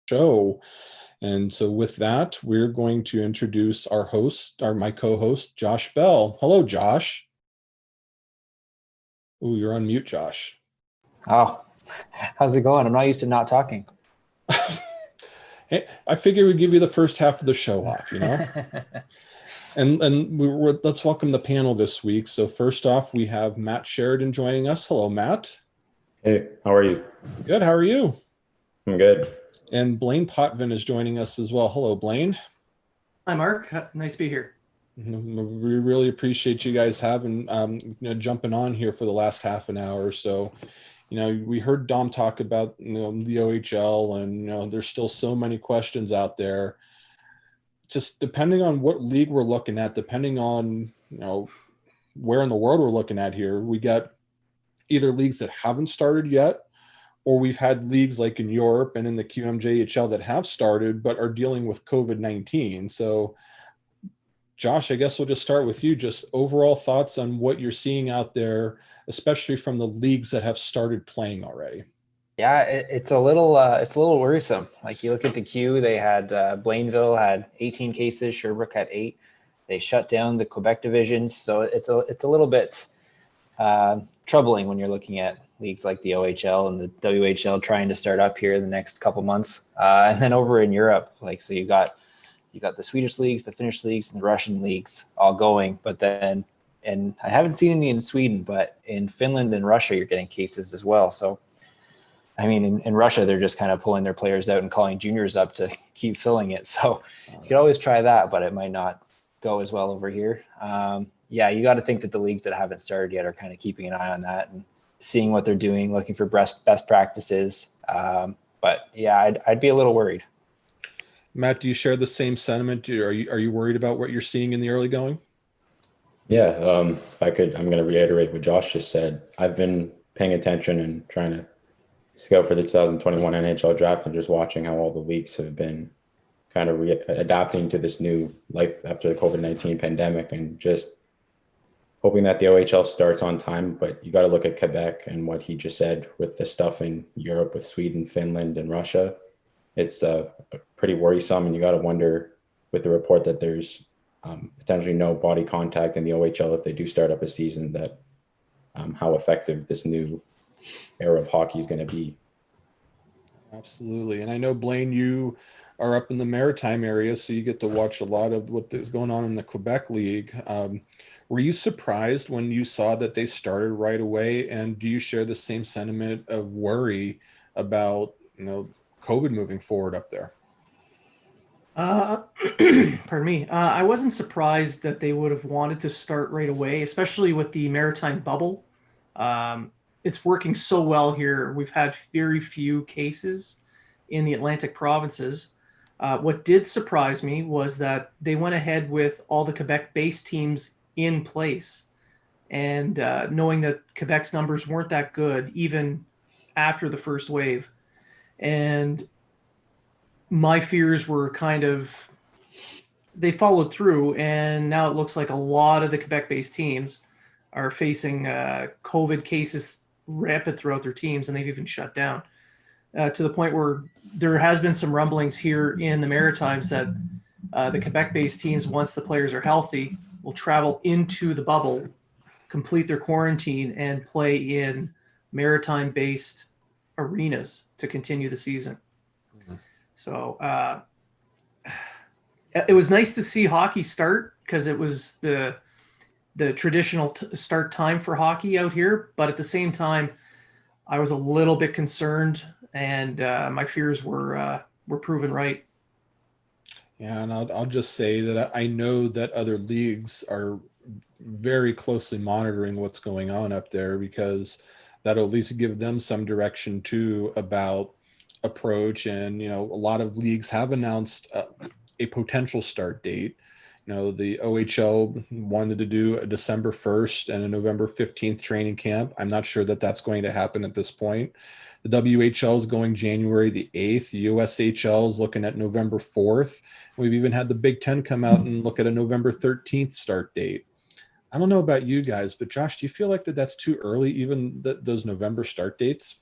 show. And so with that, we're going to introduce our host, my co-host, Josh Bell. Hello, Josh. Oh, you're on mute, Josh. Oh, how's it going? I'm not used to not talking. Hey, I figure we'd give you the first half of the show off, And let's welcome the panel this week. So first off, we have Matt Sheridan joining us. Hello, Matt. Hey, how are you? Good. How are you? I'm good. And Blain Potvin is joining us as well. Hello, Blain. Hi, Mark. Nice to be here. We really appreciate you guys having, jumping on here for the last half an hour or so. We heard Dom talk about, the OHL, and, there's still so many questions out there. Just depending on what league we're looking at, depending on, where in the world we're looking at here, we got either leagues that haven't started yet, or we've had leagues like in Europe and in the QMJHL that have started but are dealing with COVID-19. So, Josh, I guess we'll just start with you. Just overall thoughts on what you're seeing out there, especially from the leagues that have started playing already. Yeah, it's a little worrisome. Like you look at the queue, they had Blainville had 18 cases, Sherbrooke had 8. They shut down the Quebec divisions, so it's a little bit troubling when you're looking at leagues like the OHL and the WHL trying to start up here in the next couple months, and then over in Europe, so you got the Swedish leagues, the Finnish leagues, and the Russian leagues all going, but then, and I haven't seen any in Sweden, but in Finland and Russia, you're getting cases as well. So, I mean, in Russia, they're just kind of pulling their players out and calling juniors up to keep filling it. So you could always try that, but it might not go as well over here. You got to think that the leagues that haven't started yet are kind of keeping an eye on that and seeing what they're doing, looking for best practices. But yeah, I'd be a little worried. Matt, do you share the same sentiment? Are you worried about what you're seeing in the early going? Yeah, if I could, I'm going to reiterate what Josh just said. I've been paying attention and trying to scout for the 2021 NHL draft and just watching how all the leagues have been kind of adapting to this new life after the COVID-19 pandemic, and just hoping that the OHL starts on time. But you got to look at Quebec and what he just said with the stuff in Europe with Sweden, Finland, and Russia. It's pretty worrisome, and you got to wonder with the report that there's potentially no body contact in the OHL if they do start up a season, that how effective this new era of hockey is going to be. Absolutely. And I know, Blain, you are up in the Maritime area, so you get to watch a lot of what is going on in the Quebec League. Were you surprised when you saw that they started right away? And do you share the same sentiment of worry about, COVID moving forward up there? Pardon me. I wasn't surprised that they would have wanted to start right away, especially with the Maritime bubble. It's working so well here. We've had very few cases in the Atlantic provinces. What did surprise me was that they went ahead with all the Quebec-based teams in place, and knowing that Quebec's numbers weren't that good even after the first wave. And my fears were they followed through, and now it looks like a lot of the Quebec-based teams are facing COVID cases rampant throughout their teams, and they've even shut down to the point where there has been some rumblings here in the Maritimes that the Quebec-based teams, once the players are healthy, will travel into the bubble, complete their quarantine, and play in Maritime-based arenas to continue the season. Mm-hmm. So it was nice to see hockey start, because it was the traditional start time for hockey out here. But at the same time, I was a little bit concerned, and my fears were proven right. Yeah, and I'll just say that I know that other leagues are very closely monitoring what's going on up there, because that'll at least give them some direction too about approach. And a lot of leagues have announced a potential start date. The OHL wanted to do a December 1st and a November 15th training camp. I'm not sure that that's going to happen at this point. The WHL is going January the 8th. The USHL is looking at November 4th. We've even had the Big Ten come out and look at a November 13th start date. I don't know about you guys, but Josh, do you feel like that's too early, even those November start dates?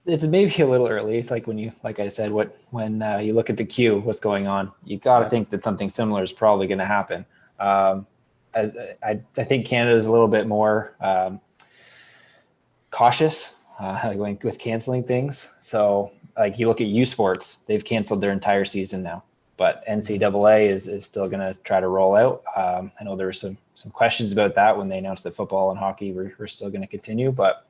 It's maybe a little early. It's like like I said, when you look at the queue, what's going on, you got to think that something similar is probably going to happen. I think Canada is a little bit more cautious going with canceling things. So like you look at U Sports, they've canceled their entire season now, but NCAA is still going to try to roll out. I know there were some questions about that when they announced that football and hockey were still going to continue, but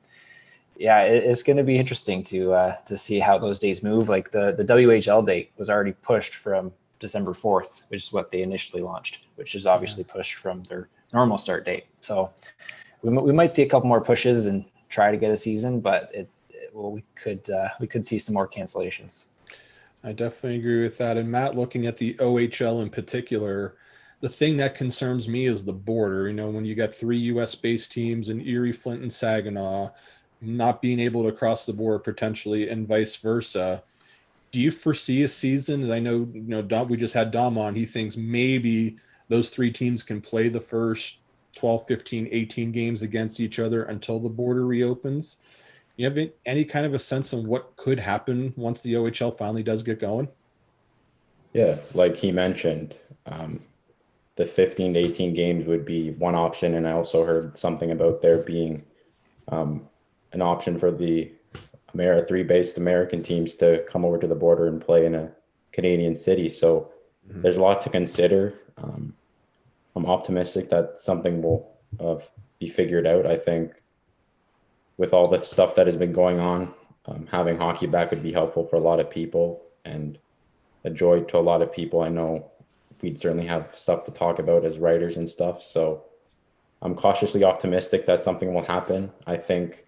yeah, it's going to be interesting to see how those days move. Like the WHL date was already pushed from December 4th, which is what they initially launched, which is obviously pushed from their normal start date. So we might see a couple more pushes and try to get a season, but we could see some more cancellations. I definitely agree with that. And Matt, looking at the OHL in particular, the thing that concerns me is the border. You know, when you got 3 U.S. based teams in Erie, Flint, and Saginaw, not being able to cross the border potentially, and vice versa. Do you foresee a season? I know, Dom, we just had Dom on. He thinks maybe those 3 teams can play the first 12, 15, 18 games against each other until the border reopens. You have any kind of a sense of what could happen once the OHL finally does get going? Yeah, like he mentioned, the 15 to 18 games would be one option. And I also heard something about there being an option for the 3 based American teams to come over to the border and play in a Canadian city. So there's a lot to consider. I'm optimistic that something will be figured out. I think with all the stuff that has been going on, having hockey back would be helpful for a lot of people and a joy to a lot of people. I know we'd certainly have stuff to talk about as writers and stuff. So I'm cautiously optimistic that something will happen. I think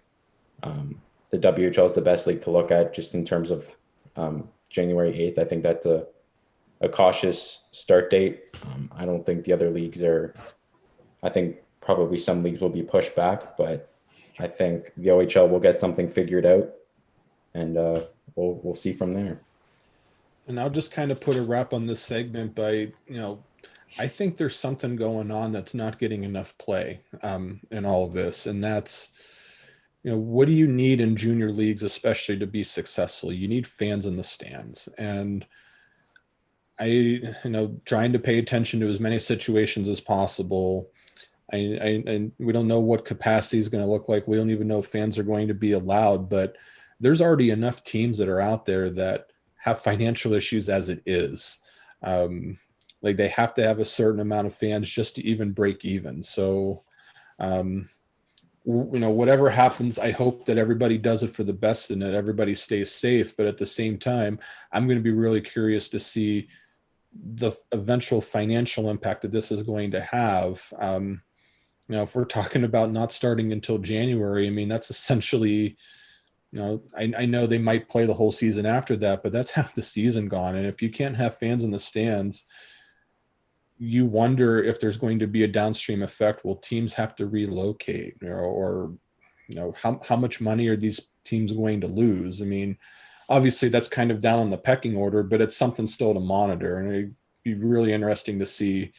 the WHL is the best league to look at just in terms of January 8th. I think that's a cautious start date. I don't think the other leagues I think probably some leagues will be pushed back, but I think the OHL will get something figured out, and we'll see from there. And I'll just kind of put a wrap on this segment by, I think there's something going on that's not getting enough play in all of this. And that's, what do you need in junior leagues, especially to be successful? You need fans in the stands. And trying to pay attention to as many situations as possible. And we don't know what capacity is going to look like. We don't even know if fans are going to be allowed, but there's already enough teams that are out there that have financial issues as it is. Like they have to have a certain amount of fans just to even break even. So, whatever happens, I hope that everybody does it for the best and that everybody stays safe. But at the same time, I'm going to be really curious to see the eventual financial impact that this is going to have. If we're talking about not starting until January, I mean, that's essentially, I know they might play the whole season after that, but that's half the season gone. And if you can't have fans in the stands, you wonder if there's going to be a downstream effect. Will teams have to relocate or how much money are these teams going to lose? I mean, obviously that's kind of down on the pecking order, but it's something still to monitor. And it'd be really interesting to see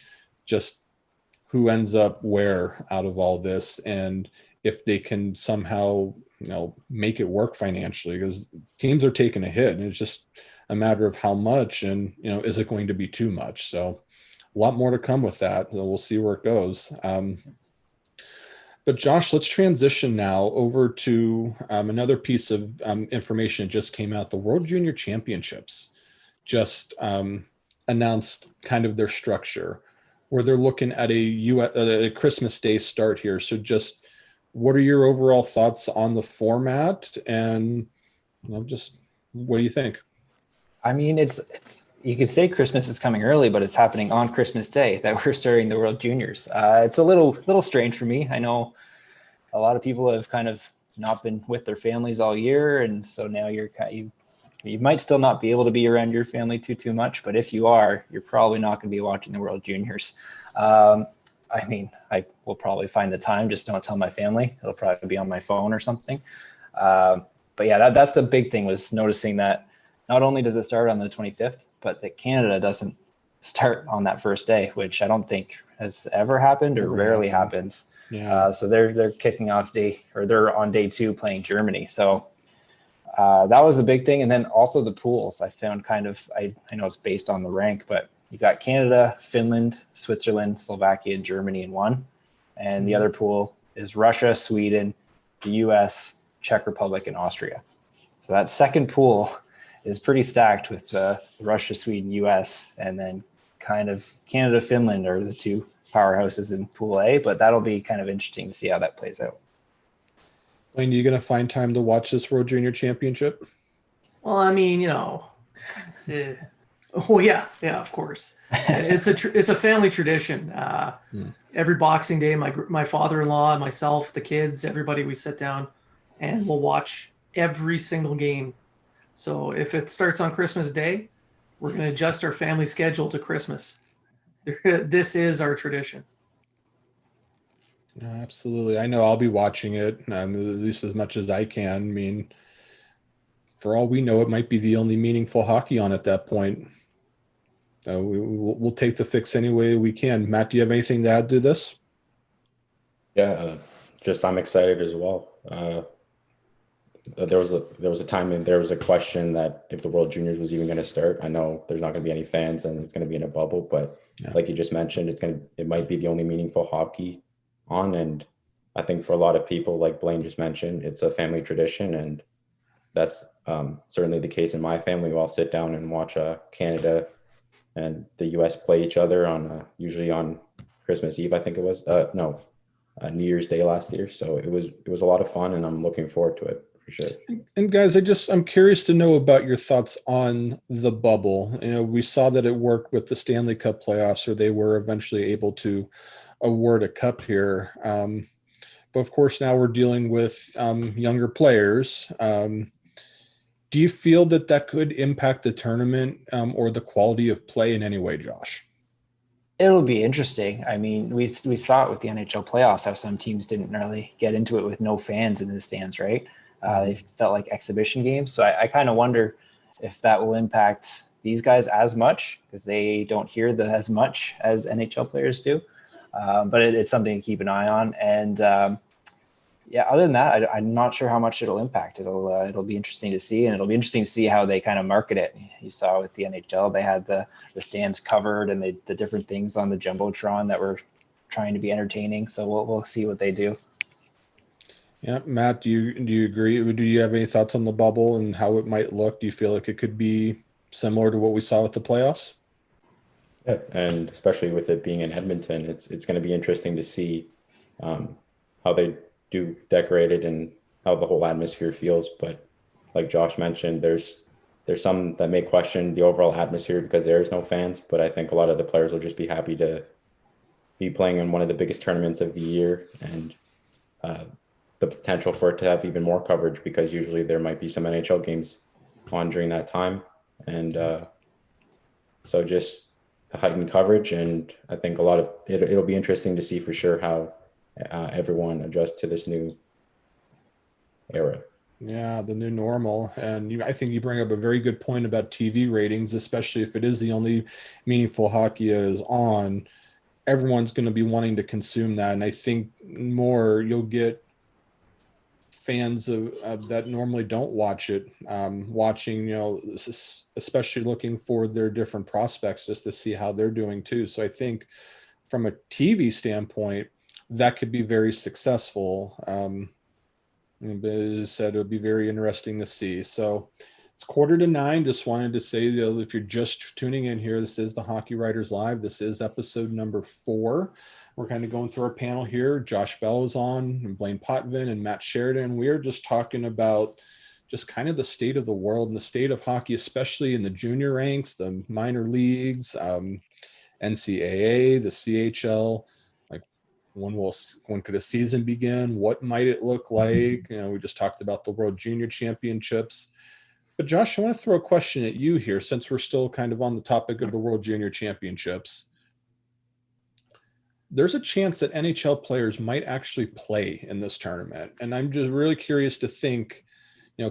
just who ends up where out of all this, and if they can somehow, make it work financially, because teams are taking a hit and it's just a matter of how much, and, is it going to be too much? So a lot more to come with that. So we'll see where it goes. But Josh, let's transition now over to another piece of information that just came out. The World Junior Championships just announced kind of their structure, where they're looking at a Christmas Day start here. So just what are your overall thoughts on the format, and just what do you think? I mean, it's you could say Christmas is coming early, but it's happening on Christmas Day that we're starting the World Juniors. It's a little strange for me. I know a lot of people have kind of not been with their families all year, and so now you might still not be able to be around your family too much, but if you are, you're probably not going to be watching the World Juniors. I mean, I will probably find the time, just don't tell my family. It'll probably be on my phone or something. But yeah, that's the big thing, was noticing that not only does it start on the 25th, but that Canada doesn't start on that first day, which I don't think has ever happened or rarely happens. Yeah. So they're kicking off they're on day 2 playing Germany. So That was the big thing. And then also the pools I found I know it's based on the rank, but you got Canada, Finland, Switzerland, Slovakia, and Germany in one. And the other pool is Russia, Sweden, the US, Czech Republic, and Austria. So that second pool is pretty stacked with Russia, Sweden, US, and then kind of Canada, Finland are the two powerhouses in Pool A, but that'll be kind of interesting to see how that plays out. Blain, are you going to find time to watch this World Junior Championship? Well, I mean, oh yeah, of course. It's a family tradition. Every Boxing Day, my father-in-law, myself, the kids, everybody, we sit down and we'll watch every single game. So if it starts on Christmas Day, we're going to adjust our family schedule to Christmas. This is our tradition. Absolutely. I know I'll be watching it, at least as much as I can. I mean, for all we know, it might be the only meaningful hockey on at that point. We'll take the fix any way we can. Matt, do you have anything to add to this? Yeah, just I'm excited as well. There was a time and there was a question that if the World Juniors was even going to start. I know there's not going to be any fans and it's going to be in a bubble, but like you just mentioned, it might be the only meaningful hockey on. And I think for a lot of people, like Blain just mentioned, it's a family tradition, and that's certainly the case in my family. We all sit down and watch Canada and the US play each other on usually on Christmas Eve. I think it was New Year's Day last year. So it was a lot of fun, and I'm looking forward to it for sure. And guys, I'm curious to know about your thoughts on the bubble. We saw that it worked with the Stanley Cup playoffs, or they were eventually able to award a cup here. But of course, now we're dealing with younger players. Do you feel that could impact the tournament or the quality of play in any way, Josh? It'll be interesting. I mean, we saw it with the NHL playoffs, how some teams didn't really get into it with no fans in the stands, right? They felt like exhibition games. So I kind of wonder if that will impact these guys as much, because they don't hear as much as NHL players do. But it's something to keep an eye on. And other than that, I'm not sure how much it'll impact. It'll be interesting to see, and it'll be interesting to see how they kind of market it. You saw with the NHL, they had the stands covered and the different things on the Jumbotron that were trying to be entertaining. So we'll see what they do. Yeah, Matt, do you agree? Do you have any thoughts on the bubble and how it might look? Do you feel like it could be similar to what we saw with the playoffs? Yeah, and especially with it being in Edmonton, it's going to be interesting to see how they do decorate it and how the whole atmosphere feels. But like Josh mentioned, there's some that may question the overall atmosphere because there is no fans. But I think a lot of the players will just be happy to be playing in one of the biggest tournaments of the year, and the potential for it to have even more coverage, because usually there might be some NHL games on during that time. And so just the heightened coverage, and I think a lot of it'll be interesting to see for sure how everyone adjusts to this new era. Yeah, the new normal. And I think you bring up a very good point about TV ratings, especially if it is the only meaningful hockey that is on. Everyone's going to be wanting to consume that. And I think more you'll get fans of that normally don't watch it, watching, especially looking for their different prospects just to see how they're doing too. So I think from a TV standpoint, that could be very successful. But as I said, it'll be very interesting to see. So it's 8:45. Just wanted to say, if you're just tuning in here, this is the Hockey Writers Live. This is episode number 4. We're kind of going through our panel here. Josh Bell is on, and Blain Potvin and Matt Sheridan. We are just talking about just kind of the state of the world and the state of hockey, especially in the junior ranks, the minor leagues, NCAA, the CHL. Like, when could a season begin? What might it look like? We just talked about the World Junior Championships. But Josh, I want to throw a question at you here, since we're still kind of on the topic of the World Junior Championships. There's a chance that NHL players might actually play in this tournament. And I'm just really curious to think,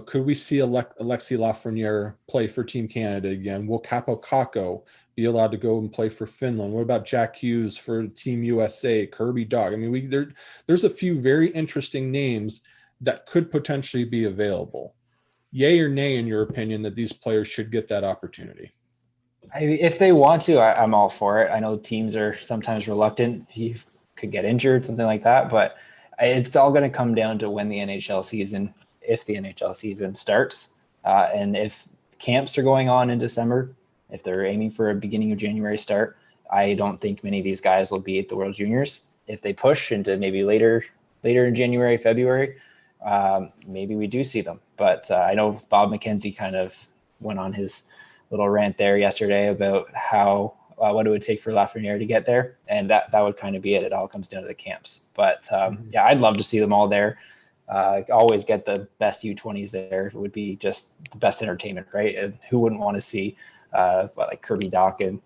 could we see Alexis Lafreniere play for Team Canada again? Will Capo Kakko be allowed to go and play for Finland? What about Jack Hughes for Team USA, Kirby Dach? I mean, there's a few very interesting names that could potentially be available. yay or nay, in your opinion, that these players should get that opportunity? If they want to, I'm all for it. I know teams are sometimes reluctant. He could get injured, something like that, but it's all going to come down to when the NHL season, if the NHL season starts, and if camps are going on in December, if they're aiming for a beginning of January start, I don't think many of these guys will be at the World Juniors. If they push into maybe later in January, February, maybe we do see them. But I know Bob McKenzie kind of went on his little rant there yesterday about how what it would take for Lafreniere to get there, and that would kind of be it. It all comes down to the camps. But yeah, I'd love to see them all there. Always get the best U20s there. It would be just the best entertainment, right? And who wouldn't want to see like Kirby Dach and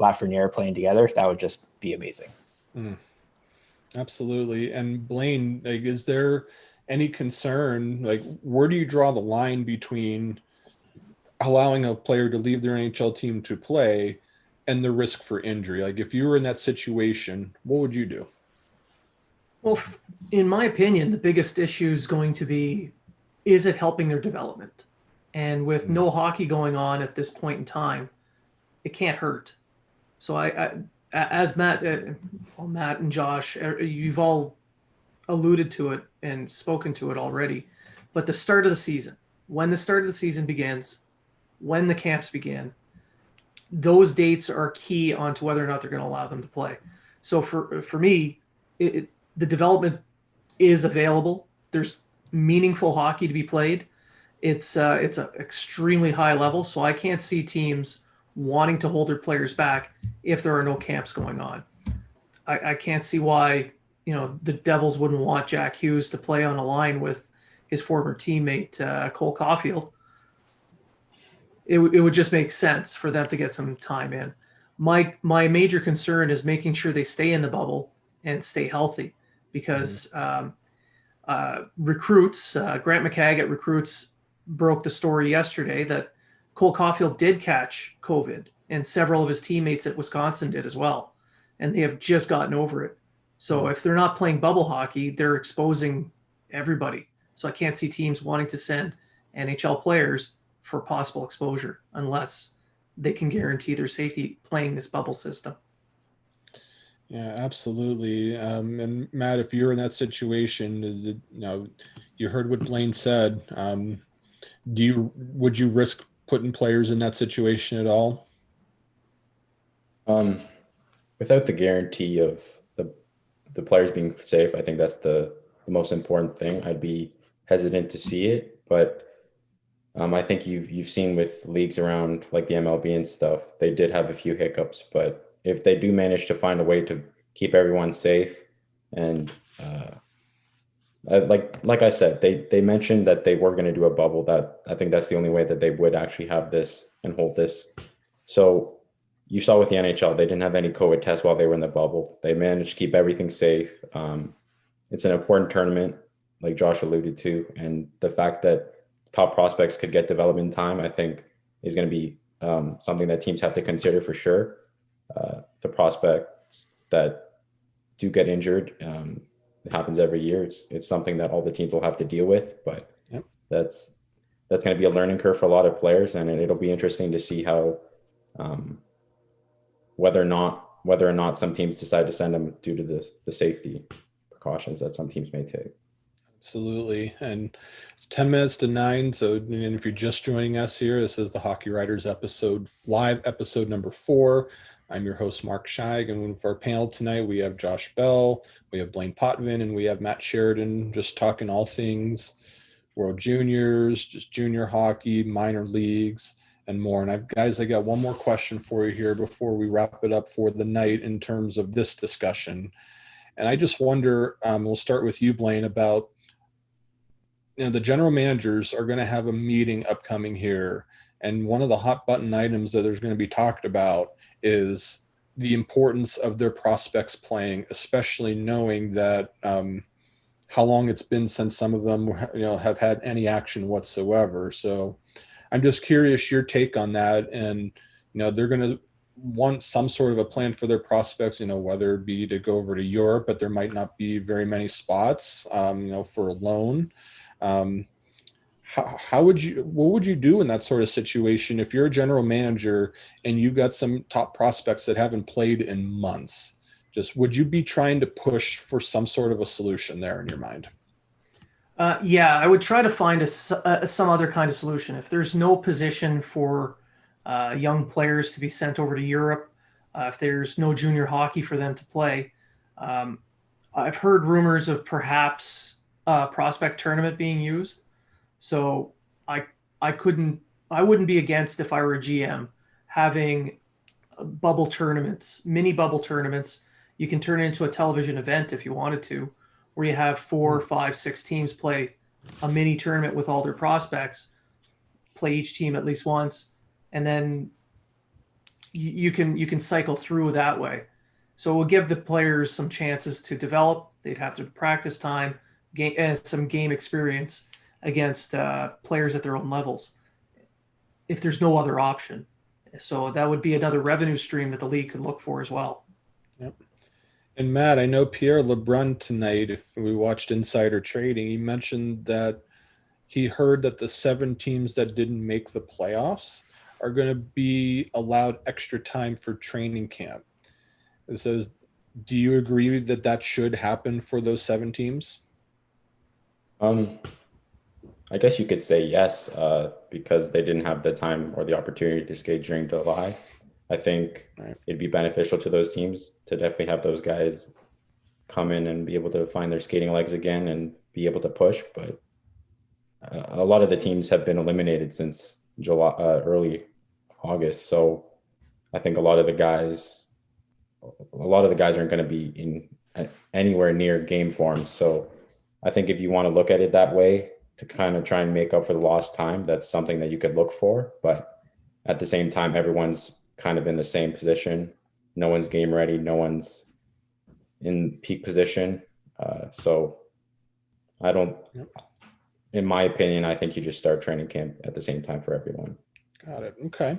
Lafreniere playing together? That would just be amazing. Absolutely. And Blain, like, is there any concern, like, where do you draw the line between allowing a player to leave their NHL team to play and the risk for injury? Like, if you were in that situation, what would you do? Well, in my opinion, the biggest issue is going to be, is it helping their development? And with no hockey going on at this point in time, it can't hurt. So I as Matt and Josh, you've all alluded to it and spoken to it already, but the start of the season, when the start of the season begins, when the camps begin, those dates are key onto whether or not they're going to allow them to play. So for me, the development is available. There's meaningful hockey to be played. It's an extremely high level, so I can't see teams wanting to hold their players back if there are no camps going on. I can't see why, the Devils wouldn't want Jack Hughes to play on a line with his former teammate Cole Caulfield. It would just make sense for them to get some time in. My major concern is making sure they stay in the bubble and stay healthy, because recruits, Grant McCagg at Recruits broke the story yesterday that Cole Caulfield did catch COVID, and several of his teammates at Wisconsin did as well, and they have just gotten over it. So if they're not playing bubble hockey, they're exposing everybody. So I can't see teams wanting to send NHL players for possible exposure unless they can guarantee their safety playing this bubble system. Yeah, absolutely. And Matt, if you're in that situation, you heard what Blain said. Would you risk putting players in that situation at all? Without the guarantee of the players being safe, I think that's the most important thing. I'd be hesitant to see it, but I think you've seen with leagues around like the MLB and stuff, they did have a few hiccups, but if they do manage to find a way to keep everyone safe, and like I said, they mentioned that they were going to do a bubble. That I think that's the only way that they would actually have this and hold this. So you saw with the NHL, they didn't have any COVID tests while they were in the bubble. They managed to keep everything safe. It's an important tournament, like Josh alluded to, and the fact that top prospects could get development time, I think, is going to be something that teams have to consider for sure. The prospects that do get injured, it happens every year. It's something that all the teams will have to deal with, but yep. That's going to be a learning curve for a lot of players, and it'll be interesting to see how whether or not some teams decide to send them due to the safety precautions that some teams may take. Absolutely. And it's 10 minutes to 9. So, and if you're just joining us here, this is the Hockey Writers live episode number 4. I'm your host, Mark Scheig, and for our panel tonight, we have Josh Bell, we have Blain Potvin, and we have Matt Sheridan, just talking all things World Juniors, just junior hockey, minor leagues, and more. And I got one more question for you here before we wrap it up for the night in terms of this discussion. And I just wonder, we'll start with you, Blain, about, the general managers are going to have a meeting upcoming here. And one of the hot button items that there's going to be talked about is the importance of their prospects playing, especially knowing that how long it's been since some of them, have had any action whatsoever. So I'm just curious your take on that. And, they're going to want some sort of a plan for their prospects, whether it be to go over to Europe, but there might not be very many spots, for a loan. what would you do in that sort of situation if you're a general manager and you got some top prospects that haven't played in months? Just would you be trying to push for some sort of a solution there in your mind? Yeah, I would try to find some other kind of solution. If there's no position for young players to be sent over to Europe, if there's no junior hockey for them to play, I've heard rumors of perhaps a prospect tournament being used. So I I wouldn't be against, if I were a GM, having bubble tournaments, mini bubble tournaments. You can turn it into a television event if you wanted to, where you have 4, 5, 6 teams play a mini tournament with all their prospects, play each team at least once, and then you can cycle through that way. So it will give the players some chances to develop. They'd have to practice time, and some game experience against players at their own levels, if there's no other option. So that would be another revenue stream that the league could look for as well. Yep. And Matt, I know Pierre LeBrun tonight, if we watched Insider Trading, he mentioned that he heard that the 7 teams that didn't make the playoffs are going to be allowed extra time for training camp. It says, do you agree that that should happen for those 7 teams? I guess you could say yes, because they didn't have the time or the opportunity to skate during July. I think it'd be beneficial to those teams to definitely have those guys come in and be able to find their skating legs again and be able to push. But a lot of the teams have been eliminated since July, early August. So I think a lot of the guys aren't going to be in anywhere near game form. So I think if you want to look at it that way, to kind of try and make up for the lost time, that's something that you could look for. But at the same time, everyone's kind of in the same position. No one's game ready. No one's in peak position. So I don't, in my opinion, I think you just start training camp at the same time for everyone. Got it. Okay.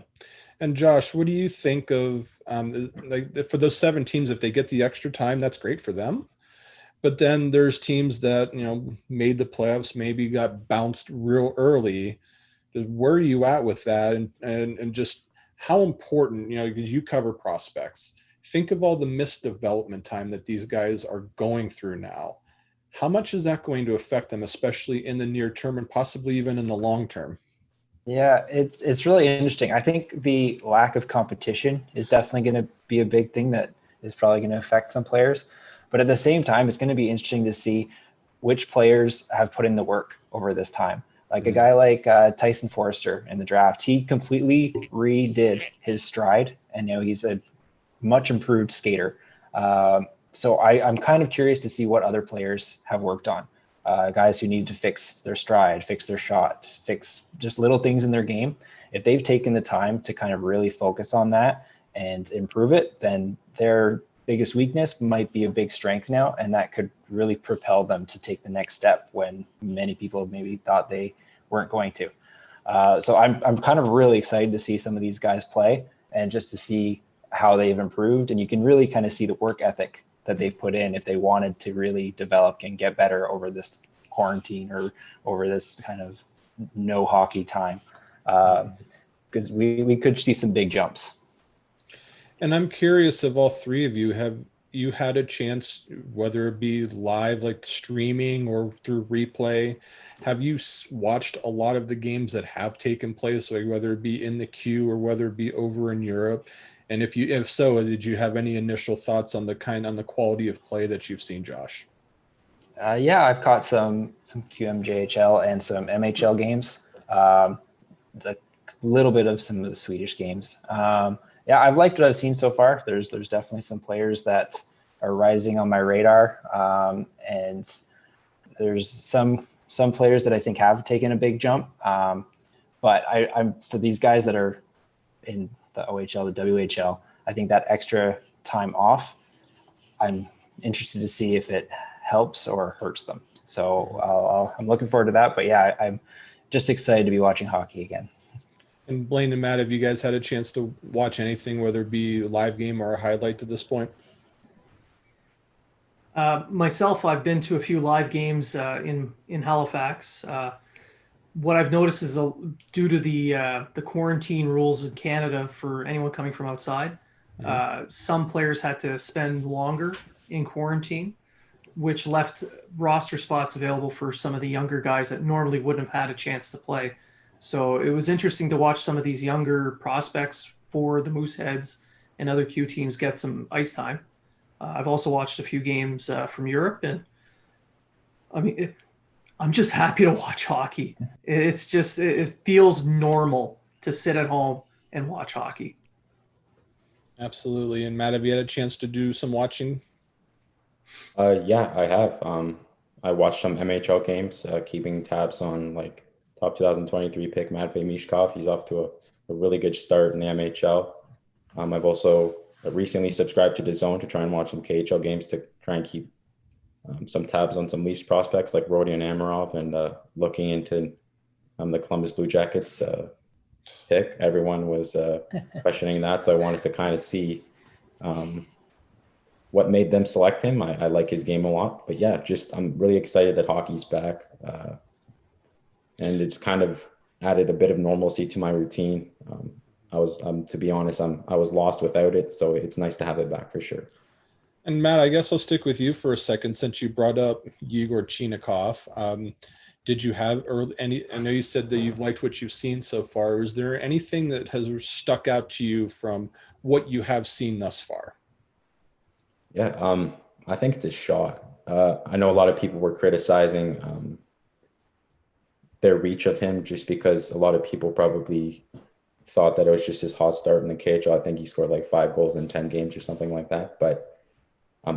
And Josh, what do you think of, like for those 7 teams, if they get the extra time, that's great for them. But then there's teams that, made the playoffs, maybe got bounced real early. Where are you at with that? And just how important, because you cover prospects, think of all the missed development time that these guys are going through now. How much is that going to affect them, especially in the near term and possibly even in the long term? Yeah, it's really interesting. I think the lack of competition is definitely going to be a big thing that is probably going to affect some players. But at the same time, it's going to be interesting to see which players have put in the work over this time. Like a guy like Tyson Forrester in the draft, he completely redid his stride, and he's a much improved skater. So I'm kind of curious to see what other players have worked on. Guys who need to fix their stride, fix their shot, fix just little things in their game. If they've taken the time to kind of really focus on that and improve it, then their biggest weakness might be a big strength now, and that could really propel them to take the next step when many people maybe thought they weren't going to. So I'm kind of really excited to see some of these guys play and just to see how they've improved. And you can really kind of see the work ethic that they've put in if they wanted to really develop and get better over this quarantine or over this kind of no hockey time. Because we could see some big jumps. And I'm curious, of all 3 of you, have you had a chance, whether it be live, like streaming or through replay, have you watched a lot of the games that have taken place, like whether it be in the queue or whether it be over in Europe? And if so, did you have any initial thoughts on the quality of play that you've seen, Josh? Yeah, I've caught some QMJHL and some MHL games, a little bit of some of the Swedish games. Yeah, I've liked what I've seen so far. There's definitely some players that are rising on my radar, and there's some players that I think have taken a big jump. But I'm for these guys that are in the OHL, the WHL, I think that extra time off, I'm interested to see if it helps or hurts them. So I'm looking forward to that. But yeah, I'm just excited to be watching hockey again. And Blain and Matt, have you guys had a chance to watch anything, whether it be a live game or a highlight to this point? Myself, I've been to a few live games in Halifax. what I've noticed is due to the quarantine rules in Canada for anyone coming from outside, some players had to spend longer in quarantine, which left roster spots available for some of the younger guys that normally wouldn't have had a chance to play. So it was interesting to watch some of these younger prospects for the Mooseheads and other Q teams get some ice time. I've also watched a few games from Europe, and I mean, I'm just happy to watch hockey. It's just, it feels normal to sit at home and watch hockey. Absolutely. And Matt, have you had a chance to do some watching? Yeah, I have. I watched some MHL games, keeping tabs on like top 2023 pick Matvei Michkov. He's off to a really good start in the MHL. I've also recently subscribed to DAZN to try and watch some KHL games to try and keep some tabs on some Leafs prospects like Rodion Amarov, and looking into the Columbus Blue Jackets pick. Everyone was questioning that, so I wanted to kind of see what made them select him. I like his game a lot, but yeah, I'm really excited that hockey's back, and it's kind of added a bit of normalcy to my routine. To be honest, I was lost without it, so it's nice to have it back for sure. And Matt, I guess I'll stick with you for a second since you brought up Grigori Chinikov. Did you have any? I know you said that you've liked what you've seen so far. Is there anything that has stuck out to you from what you have seen thus far? Yeah, I think it's a shot. I know a lot of people were criticizing their reach of him just because a lot of people probably thought that it was just his hot start in the KHL. I think he scored like 5 goals in 10 games or something like that. But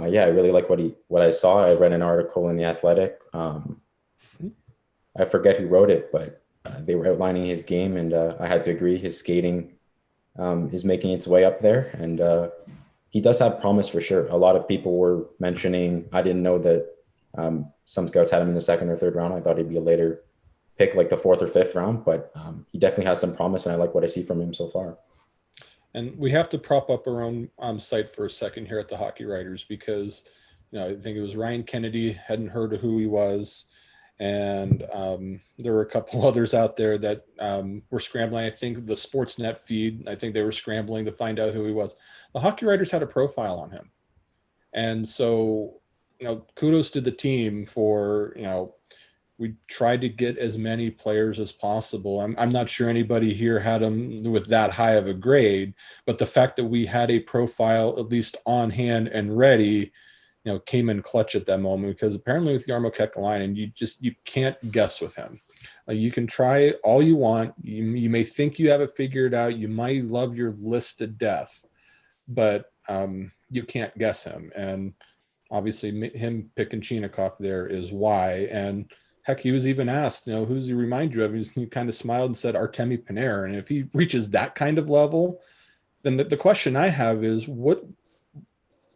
yeah, I really like what I saw. I read an article in The Athletic. I forget who wrote it, but they were outlining his game, and I had to agree. His skating is making its way up there, and he does have promise for sure. A lot of people were mentioning, I didn't know that some scouts had him in the 2nd or 3rd round. I thought he'd be a later pick, like the 4th or 5th round, but he definitely has some promise, and I like what I see from him so far. And we have to prop up our own site for a second here at the Hockey Writers, because I think it was Ryan Kennedy, hadn't heard of who he was, and there were a couple others out there that were scrambling. I think the Sportsnet feed, I think they were scrambling to find out who he was. The Hockey Writers had a profile on him, and so kudos to the team for we tried to get as many players as possible. I'm not sure anybody here had him with that high of a grade, but the fact that we had a profile at least on hand and ready, came in clutch at that moment, because apparently with Jarmo Kekalainen, you can't guess with him. You can try all you want. You may think you have it figured out. You might love your list to death, but you can't guess him. And obviously him picking Chinikov there is why. And heck, he was even asked, who does he remind you of? He kind of smiled and said Artemi Panarin. And if he reaches that kind of level, then the question I have is,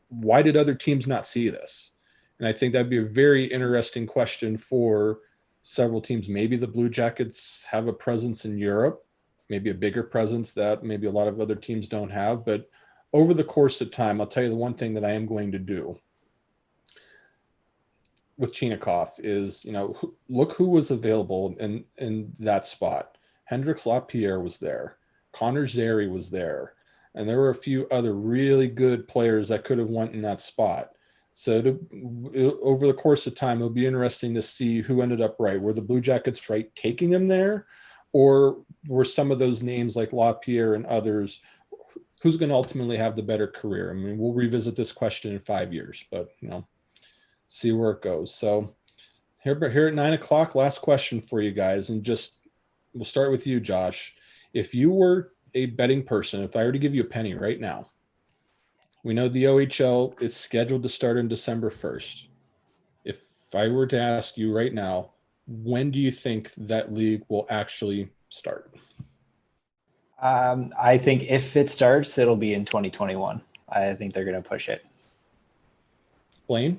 why did other teams not see this? And I think that'd be a very interesting question for several teams. Maybe the Blue Jackets have a presence in Europe, maybe a bigger presence that maybe a lot of other teams don't have. But over the course of time, I'll tell you the one thing that I am going to do with Chinikov is, look who was available in that spot. Hendrix Lapierre was there. Connor Zary was there. And there were a few other really good players that could have went in that spot. So over the course of time, it'll be interesting to see who ended up right. Were the Blue Jackets right taking him there? Or were some of those names like LaPierre and others, who's going to ultimately have the better career? I mean, we'll revisit this question in 5 years, but, see where it goes. So here at 9 o'clock, last question for you guys. And we'll start with you, Josh. If you were a betting person, if I were to give you a penny right now, we know the OHL is scheduled to start on December 1st. If I were to ask you right now, when do you think that league will actually start? I think if it starts, it'll be in 2021. I think they're going to push it. Blain?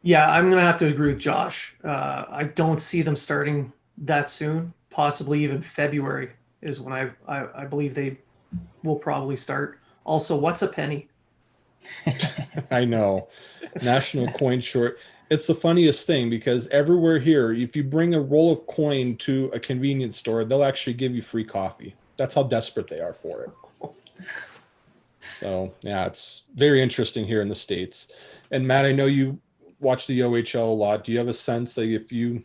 Yeah, I'm going to have to agree with Josh. I don't see them starting that soon. Possibly even February is when I believe they will probably start. Also, what's a penny? I know. National coin short. It's the funniest thing because everywhere here, if you bring a roll of coin to a convenience store, they'll actually give you free coffee. That's how desperate they are for it. So yeah, it's very interesting here in the States. And Matt, I know you watch the OHL a lot. Do you have a sense, like, if you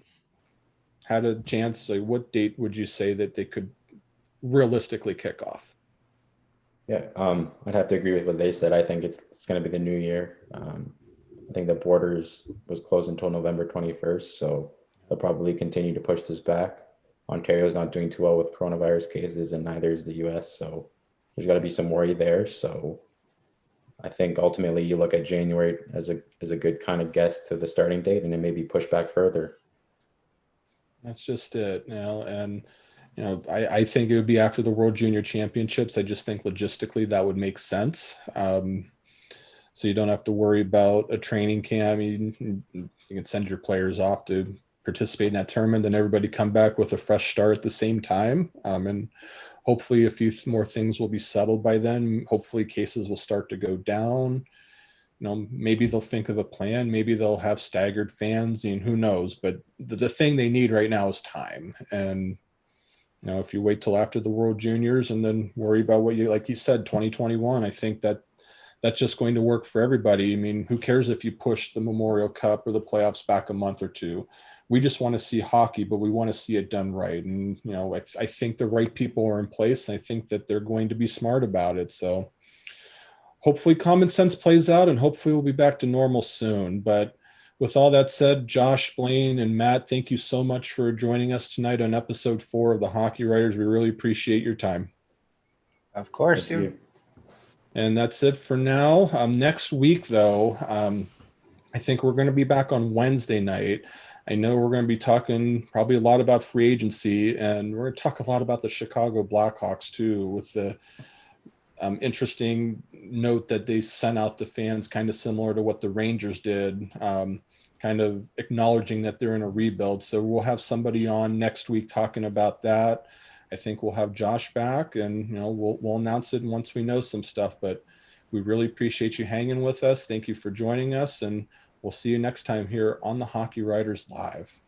had a chance, like, what date would you say that they could realistically kick off? Yeah, I'd have to agree with what they said. I think it's going to be the new year. I think the borders was closed until November 21st, so they'll probably continue to push this back. Ontario's not doing too well with coronavirus cases, and neither is the US, so there's got to be some worry there. So I think ultimately you look at January as a good kind of guess to the starting date, and then maybe push back further. That's just it, and I think it would be after the World Junior Championships. I just think logistically that would make sense. So you don't have to worry about a training camp. You can send your players off to participate in that tournament, then everybody come back with a fresh start at the same time. And hopefully a few more things will be settled by then. Hopefully cases will start to go down. Maybe they'll think of a plan. Maybe they'll have staggered fans. Who knows? But the thing they need right now is time. And if you wait till after the World Juniors and then worry about like you said, 2021, I think that's just going to work for everybody. Who cares if you push the Memorial Cup or the playoffs back a month or two? We just want to see hockey, but we want to see it done right. And, I think the right people are in place. And I think that they're going to be smart about it. So hopefully common sense plays out and hopefully we'll be back to normal soon. But with all that said, Josh, Blain, and Matt, thank you so much for joining us tonight on episode 4 of the Hockey Writers. We really appreciate your time. Of course. And that's it for now. Next week, though, I think we're going to be back on Wednesday night. I know we're going to be talking probably a lot about free agency, and we're going to talk a lot about the Chicago Blackhawks, too, with the interesting note that they sent out to fans, kind of similar to what the Rangers did, kind of acknowledging that they're in a rebuild. So we'll have somebody on next week talking about that. I think we'll have Josh back, and we'll announce it once we know some stuff. But we really appreciate you hanging with us. Thank you for joining us, and we'll see you next time here on the Hockey Writers Live.